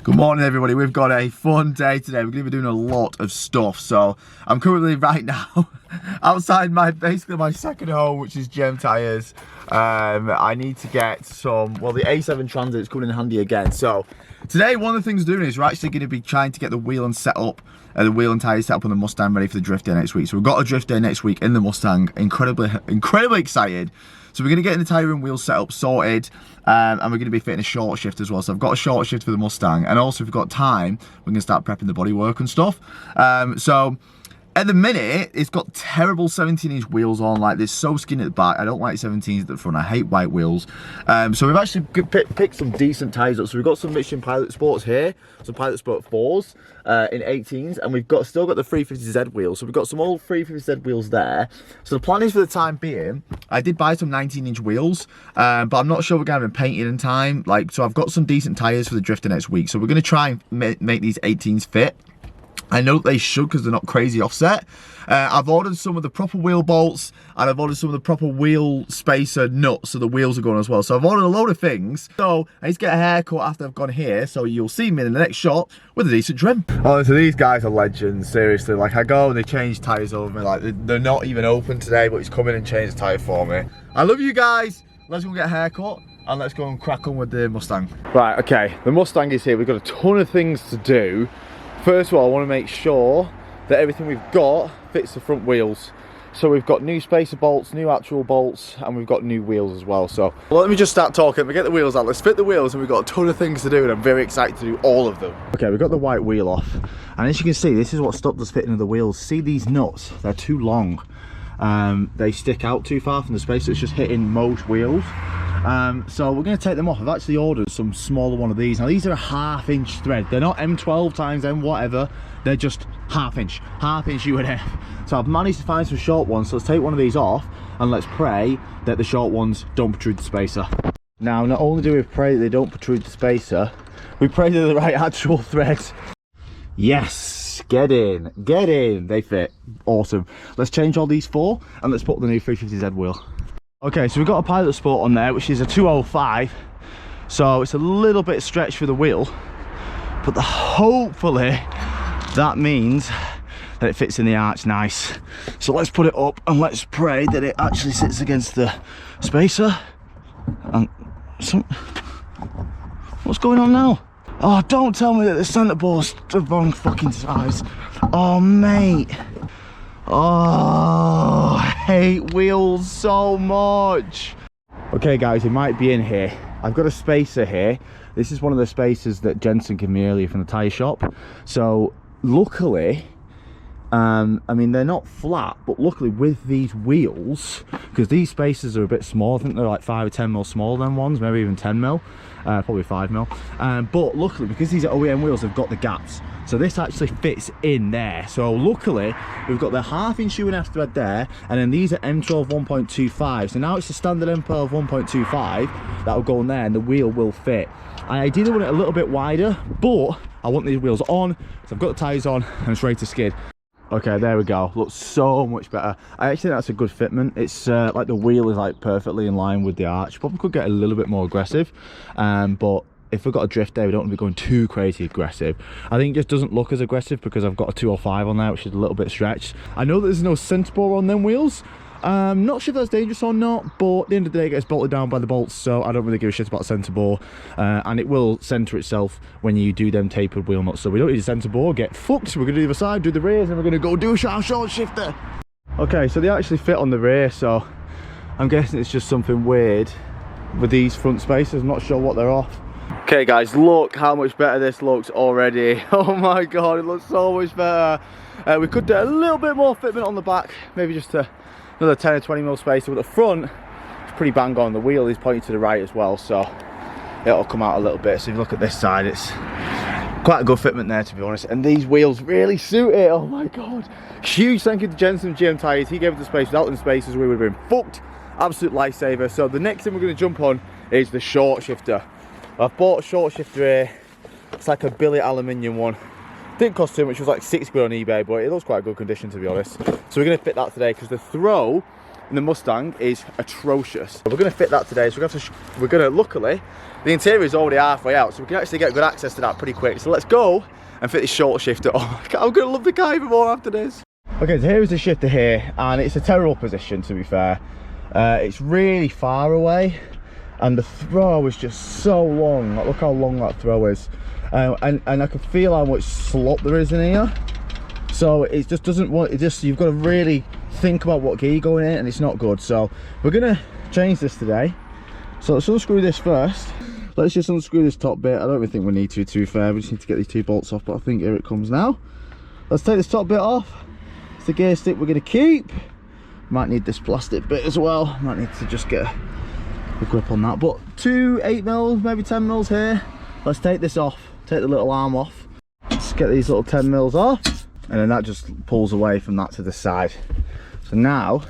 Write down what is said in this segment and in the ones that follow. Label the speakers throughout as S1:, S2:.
S1: Good morning everybody, we've got a fun day today. We're going to be doing a lot of stuff. So I'm currently right now outside basically my second home, which is GM Tyres. I need to get some, well, the A7 Transit is coming in handy again. So today one of the things we're doing is we're actually going to be trying to get the wheel and set up, the wheel and tyres set up on the Mustang ready for the drift day next week. So we've got a drift day next week in the Mustang, incredibly excited. So we're going to get the tyre and wheel set up sorted, and we're going to be fitting a short shift as well. So I've got a short shift for the Mustang, and also if we've got time, we're going to start prepping the bodywork and stuff. So at the minute, it's got terrible 17-inch wheels on, like they're so skinny at the back. I don't like 17s at the front, I hate white wheels. So we've actually picked some decent tyres up. So we've got some Michelin Pilot Sports here, some Pilot Sport 4s in 18s, and we've still got the 350Z wheels. So we've got some old 350Z wheels there. So the plan is for the time being, I did buy some 19-inch wheels, but I'm not sure we're going to have them painted in time. So I've got some decent tyres for the drifter next week. So we're going to try and make these 18s fit. I know they should because they're not crazy offset. I've ordered some of the proper wheel bolts, and I've ordered some of the proper wheel spacer nuts, so the wheels are going as well. So I've ordered a load of things. So I need to get a haircut after I've gone here, so you'll see me in the next shot with a decent trim. Oh, so these guys are legends, seriously. Like, I go and they change tyres over me. Like, they're not even open today, but he's come in and changed the tyre for me. I love you guys. Let's go get a haircut, and let's go and crack on with the Mustang. Right, okay, the Mustang is here. We've got a ton of things to do. First of all, I want to make sure that everything we've got fits the front wheels. So we've got new spacer bolts, new actual bolts, and we've got new wheels as well. So let me just start talking. We get the wheels out, let's fit the wheels, and we've got a ton of things to do, and I'm very excited to do all of them. Okay, we've got the white wheel off, and as you can see, this is what stopped us fitting of the wheels. See these nuts? They're too long. They stick out too far from the spacer. It's just hitting most wheels. So we're going to take them off. I've actually ordered some smaller one of these. Now these are a half-inch thread. They're not M12 times M whatever. They're just half-inch UNF. So I've managed to find some short ones. So let's take one of these off, and let's pray that the short ones don't protrude the spacer. Now, not only do we pray that they don't protrude the spacer, we pray they're the right actual threads. Yes, get in, they fit. Awesome. Let's change all these four, and let's put the new 350Z wheel. Okay, so we've got a Pilot Sport on there, which is a 205, so it's a little bit stretched for the wheel, but hopefully that means that it fits in the arch nice. So let's put it up, and let's pray that it actually sits against the spacer. And what's going on now? Oh, don't tell me that the centre board's the wrong fucking size. Oh, mate. Oh, I hate wheels so much. Okay guys, it might be in here. I've got a spacer here. This is one of the spacers that Jensen gave me earlier from the tyre shop. So luckily, I mean, they're not flat, but luckily with these wheels, because these spacers are a bit small, I think they're like 5 or 10 mil smaller than ones, maybe even 10 mil, probably 5 mil. But luckily, because these are OEM wheels, they've got the gaps. So this actually fits in there. So luckily, we've got the half-inch UNF thread there, and then these are M12 1.25. So now it's a standard M12 1.25 that will go in there, and the wheel will fit. I ideally want it a little bit wider, but I want these wheels on, so I've got the tyres on, and it's ready to skid. Okay, there we go. Looks so much better. I actually think that's a good fitment. It's like the wheel is like perfectly in line with the arch. Probably could get a little bit more aggressive, but if we've got a drift day, we don't want to be going too crazy aggressive. I think it just doesn't look as aggressive because I've got a 205 on there, which is a little bit stretched. I know that there's no centre bore on them wheels. Not sure if that's dangerous or not, but at the end of the day it gets bolted down by the bolts, so I don't really give a shit about centre bore. And it will centre itself when you do them tapered wheel nuts, so we don't need a centre bore. Get fucked. We're going to do the other side, do the rears, and we're going to go do a short shifter. Okay, so they actually fit on the rear, so I'm guessing it's just something weird with these front spacers. I'm not sure what they're off. Okay guys, look how much better this looks already. Oh my god, it looks so much better. We could do a little bit more fitment on the back, maybe just another 10 or 20 mil spacer, but the front is pretty bang on. The wheel is pointing to the right as well, so it'll come out a little bit. So if you look at this side, it's quite a good fitment there, to be honest, and these wheels really suit it. Oh my god, huge thank you to Jensen GM Tyres. He gave us the space. Without them spacers we would have been fucked. Absolute lifesaver. So the next thing we're going to jump on is the short shifter. I've bought a short shifter here. It's like a billet aluminium one. Didn't cost too much, it was like 6 quid on eBay, but it looks quite good condition, to be honest. So we're going to fit that today, because the throw in the Mustang is atrocious. We're going to fit that today, so we're going to luckily, the interior is already halfway out, so we can actually get good access to that pretty quick. So let's go and fit this short shifter. Oh, I'm going to love the car even more after this. Okay, so here is the shifter here, and it's a terrible position, to be fair. It's really far away, and the throw is just so long. Like, look how long that throw is. And I can feel how much slop there is in here. So it just doesn't want, you've got to really think about what gear you're going in, and it's not good. So we're gonna change this today. So let's unscrew this first. Let's just unscrew this top bit. I don't even think we need to be fair. We just need to get these 2 bolts off, but I think here it comes now. Let's take this top bit off. It's the gear stick we're gonna keep. Might need this plastic bit as well. Might need to just get a grip on that. But 2 8mm, maybe 10mm here. Let's take this off. Take the little arm off. Let's get these little 10mm off, and then that just pulls away from that to the side. So now,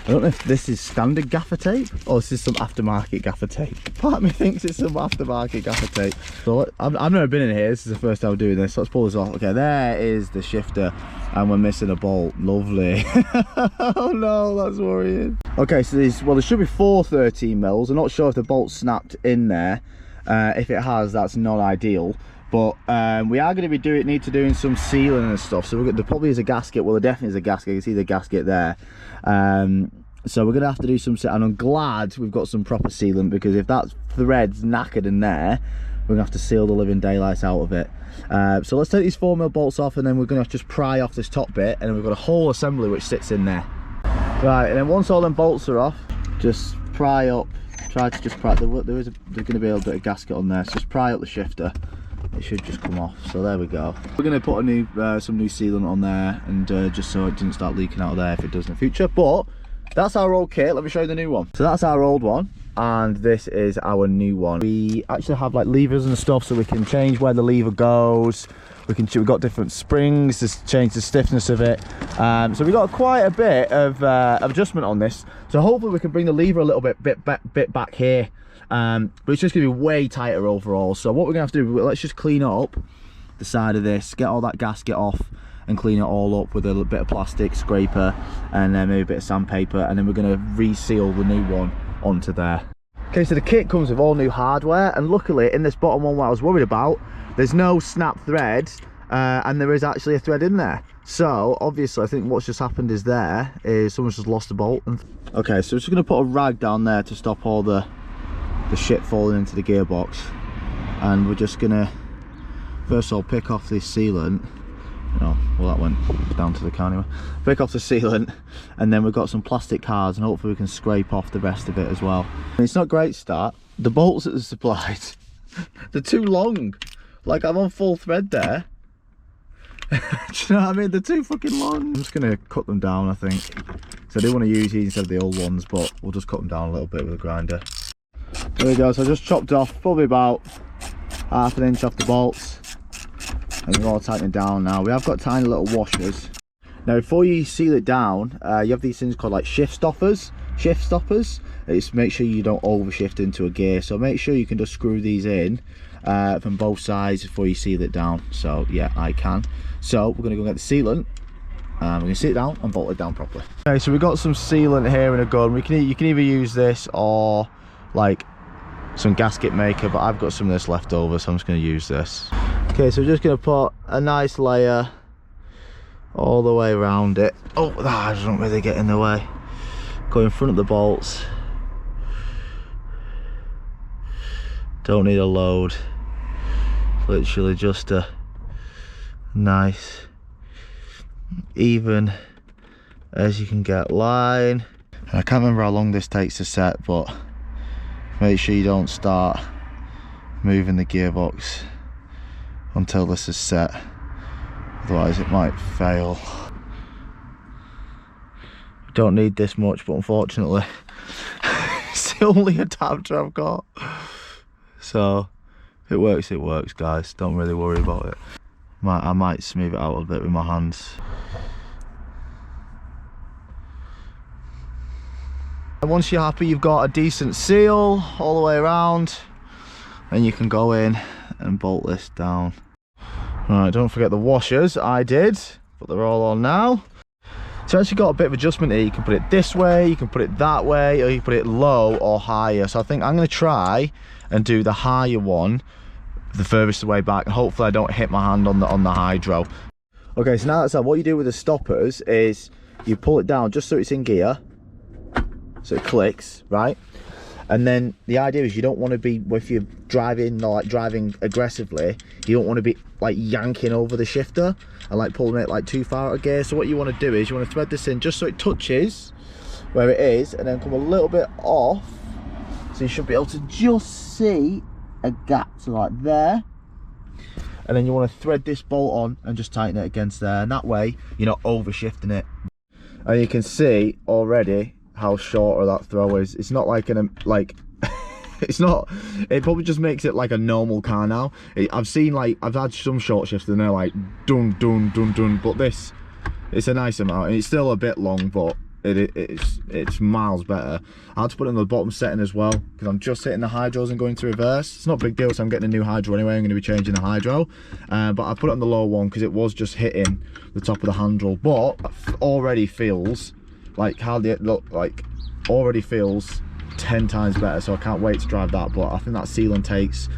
S1: I don't know if this is standard gaffer tape or this is some aftermarket gaffer tape. Part of me thinks it's some aftermarket gaffer tape. So I've never been in here. This is the first time doing this. So let's pull this off. Okay, there is the shifter, and we're missing a bolt. Lovely. Oh no, that's worrying. Okay, so there should be 4 13mm. I'm not sure if the bolt snapped in there. If it has, that's not ideal, but we are going to be need to doing some sealing and stuff. So there probably is a gasket. Well, there definitely is a gasket. You can see the gasket there. So we're going to have to do some, and I'm glad we've got some proper sealant, because if that thread's knackered in there, we're going to have to seal the living daylights out of it. So let's take these 4mm bolts off, and then we're going to just pry off this top bit, and then we've got a whole assembly which sits in there. Right, and then once all them bolts are off, just pry up. Try to just pry. There's going to be a little bit of gasket on there, so just pry up the shifter. It should just come off. So there we go. We're going to put some new sealant on there, and just so it doesn't start leaking out of there if it does in the future. But that's our old kit. Let me show you the new one. So that's our old one, and this is our new one. We actually have like levers and stuff, so we can change where the lever goes. We've got different springs to change the stiffness of it. So we've got quite a bit of adjustment on this. So hopefully we can bring the lever a little bit back here. But it's just gonna be way tighter overall. So what we're gonna have to do, let's just clean up the side of this, get all that gasket off, and clean it all up with a little bit of plastic scraper, and then maybe a bit of sandpaper, and then we're gonna reseal the new one onto there. Okay, so the kit comes with all new hardware, and luckily in this bottom one, what I was worried about, there's no snap thread, and there is actually a thread in there. So obviously I think what's just happened is someone's just lost a bolt. Okay, so we're just going to put a rag down there to stop all the shit falling into the gearbox, and we're just going to first of all pick off this sealant. Oh, well, that went down to the car anyway. Pick off the sealant, and then we've got some plastic cards, and hopefully we can scrape off the rest of it as well. And it's not a great start. The bolts that are supplied, they're too long. Like, I'm on full thread there. Do you know what I mean? They're too fucking long. I'm just gonna cut them down, I think. So I do want to use these instead of the old ones, but we'll just cut them down a little bit with a grinder. There we go. So I just chopped off probably about ½ inch off the bolts, and we're all tightening down now. We have got tiny little washers. Now before you seal it down, you have these things called like shift stoppers. It's make sure you don't overshift into a gear. So make sure you can just screw these in from both sides before you seal it down. So yeah, I can. So we're going to go get the sealant, and we're going to seal it down and bolt it down properly. Okay, so we've got some sealant here in a gun. You can either use this or like some gasket maker, but I've got some of this left over, so I'm just going to use this. Okay, so we're just going to put a nice layer all the way around it. Oh, that doesn't really get in the way. Go in front of the bolts. Don't need a load. Literally just a nice even as you can get line. And I can't remember how long this takes to set, but make sure you don't start moving the gearbox until this is set, otherwise it might fail. Don't need this much, but unfortunately it's the only adapter I've got. So if it works guys, don't really worry about it. I might smooth it out a little bit with my hands. And once you're happy you've got a decent seal all the way around, then you can go in and bolt this down. Right, don't forget the washers. I did, but they're all on now. So it's actually got a bit of adjustment here. You can put it this way, you can put it that way, or you can put it low or higher. So I think I'm going to try and do the higher one the furthest away back, and hopefully I don't hit my hand on the hydro. Okay, so now that's done, what you do with the stoppers is you pull it down just so it's in gear, so it clicks, right? And then the idea is you don't want to be, if you're driving, like driving aggressively, you don't want to be like yanking over the shifter and like pulling it like too far out of gear. So what you want to do is you want to thread this in just so it touches where it is, and then come a little bit off, so you should be able to just see a gap, so like there. And then you want to thread this bolt on and just tighten it against there, and that way you're not over shifting it. And you can see already how short that throw is. It's not like it's not, it probably just makes it like a normal car now. I've had some short shifts and they're like dun dun dun dun, but this, it's a nice amount, and it's still a bit long, but it's miles better. I had to put it on the bottom setting as well because I'm just hitting the hydros and going to reverse. It's not a big deal, so I'm getting a new hydro anyway. I'm going to be changing the hydro, but I put it on the low one because it was just hitting the top of the handle, but already feels like already feels 10 times better, so I can't wait to drive that. But I think that sealant takes,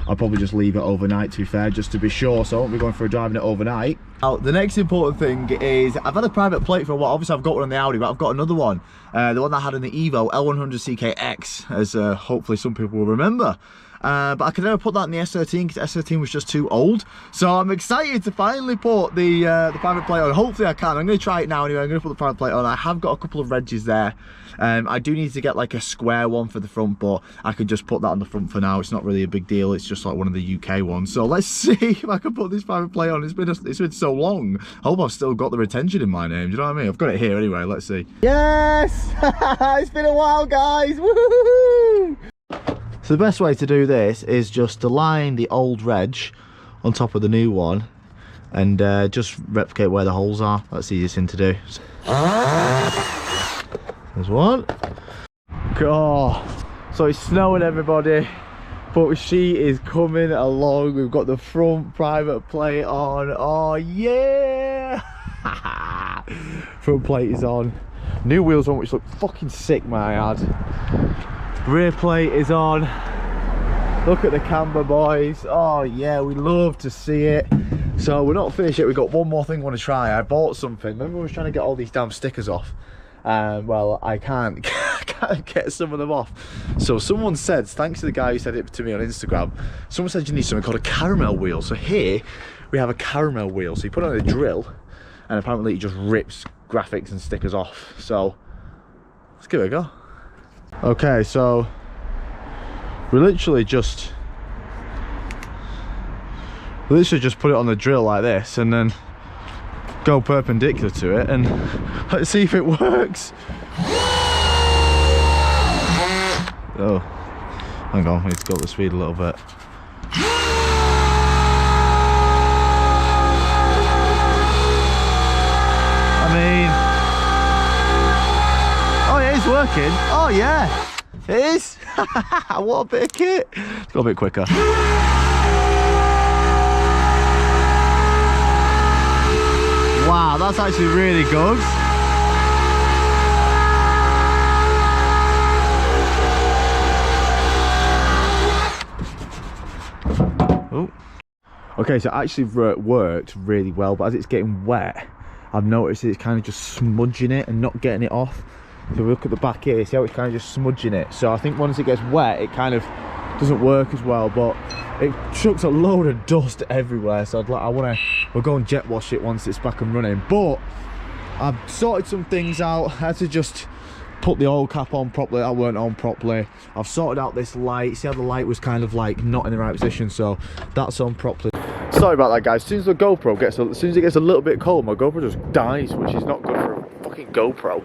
S1: I'll probably just leave it overnight, to be fair, just to be sure, so I won't be going for driving it overnight. Now, the next important thing is, I've had a private plate for a while. Obviously I've got one on the Audi, but I've got another one, the one that I had in the Evo, L100CKX, as hopefully some people will remember. But I could never put that in the S13 because S13 was just too old. So I'm excited to finally put the private plate on. Hopefully I can. I'm going to try it now anyway. I'm going to put the private plate on. I have got a couple of wedges there. I do need to get like a square one for the front, but I could just put that on the front for now. It's not really a big deal. It's just like one of the UK ones. So let's see if I can put this private plate on. It's been so long. I hope I've still got the retention in my name. Do you know what I mean? I've got it here anyway. Let's see. Yes! It's been a while, guys. Woohoo! So the best way to do this is just to line the old reg on top of the new one and just replicate where the holes are. That's the easiest thing to do. There's one. Oh, so it's snowing, everybody, but she is coming along. We've got the front private plate on. Oh yeah! Front plate is on. New wheels on, which look fucking sick, my ad. Rear plate is on. Look at the camber, boys. Oh yeah, we love to see it. So we're not finished yet. We've got one more thing I want to try. I bought something. Remember, I was trying to get all these damn stickers off. Well, I can't get some of them off. So someone said, thanks to the guy who said it to me on Instagram, someone said you need something called a caramel wheel. So here we have a caramel wheel. So you put it on a drill, and apparently it just rips graphics and stickers off. So let's give it a go. Okay, so we literally just put it on the drill like this and then go perpendicular to it, and let's see if it works. Oh, hang on, we need to go up the speed a little bit. I mean, oh yeah, it's working. Oh yeah, it is. What a bit of kit. Let's go a bit quicker. Wow, that's actually really good. Oh. Okay, so it actually worked really well, but as it's getting wet, I've noticed it's kind of just smudging it and not getting it off. So look at the back here, see how it's kind of just smudging it. So I think once it gets wet, it kind of doesn't work as well, but it chucks a load of dust everywhere. So we'll go and jet wash it once it's back and running. But I've sorted some things out. I had to just put the oil cap on properly. That weren't on properly. I've sorted out this light. See how the light was kind of like not in the right position, so that's on properly. Sorry about that, guys. As soon as the GoPro gets, as soon as it gets a little bit cold, my GoPro just dies, which is not good for a fucking GoPro.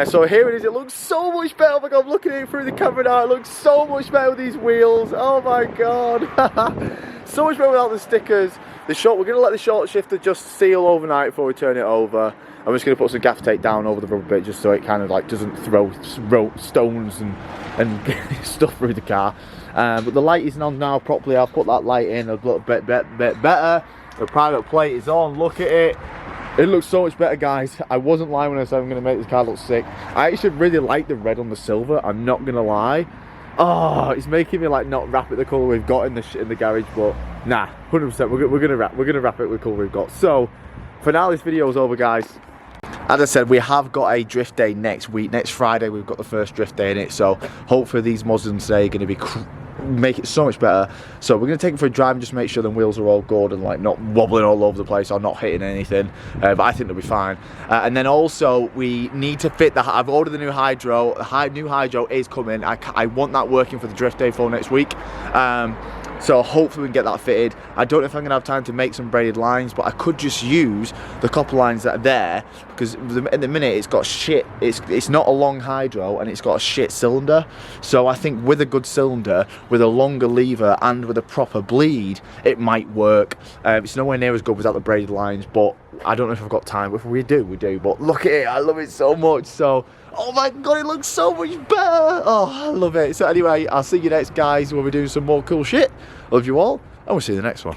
S1: So here it is. It looks so much better. Oh my god, I'm looking at it through the camera now. It looks so much better with these wheels. Oh my god. So much better without the stickers. We're going to let the short shifter just seal overnight before we turn it over. I'm just going to put some gaff tape down over the rubber bit just so it kind of like doesn't throw stones and stuff through the car. But the light is on now properly. I've put that light in a little bit better. The private plate is on. Look at it. It looks so much better, guys. I wasn't lying when I said I'm going to make this car look sick. I actually really like the red on the silver, I'm not going to lie. Oh, it's making me like not wrap it the colour we've got in the garage, but nah, 100% we're gonna wrap it with the colour we've got. So for now, this video is over, guys. As I said, we have got a drift day next week. Next Friday, we've got the first drift day in it. So hopefully these Muslims today are going to be make it so much better. So we're going to take them for a drive and just make sure the wheels are all good and like not wobbling all over the place or not hitting anything. But I think they'll be fine. And then also we need to fit I've ordered the new hydro. The new hydro is coming. I want that working for the drift day for next week. So hopefully we can get that fitted. I don't know if I'm going to have time to make some braided lines, but I could just use the copper lines that are there, because at the minute it's got shit. It's not a long hydro and it's got a shit cylinder. So I think with a good cylinder, with a longer lever and with a proper bleed, it might work. It's nowhere near as good without the braided lines, but I don't know if I've got time. If we do, we do. But look at it, I love it so much. So, oh my god, it looks so much better. Oh, I love it. So anyway, I'll see you next, guys, when we're doing some more cool shit. Love you all, and we'll see you in the next one.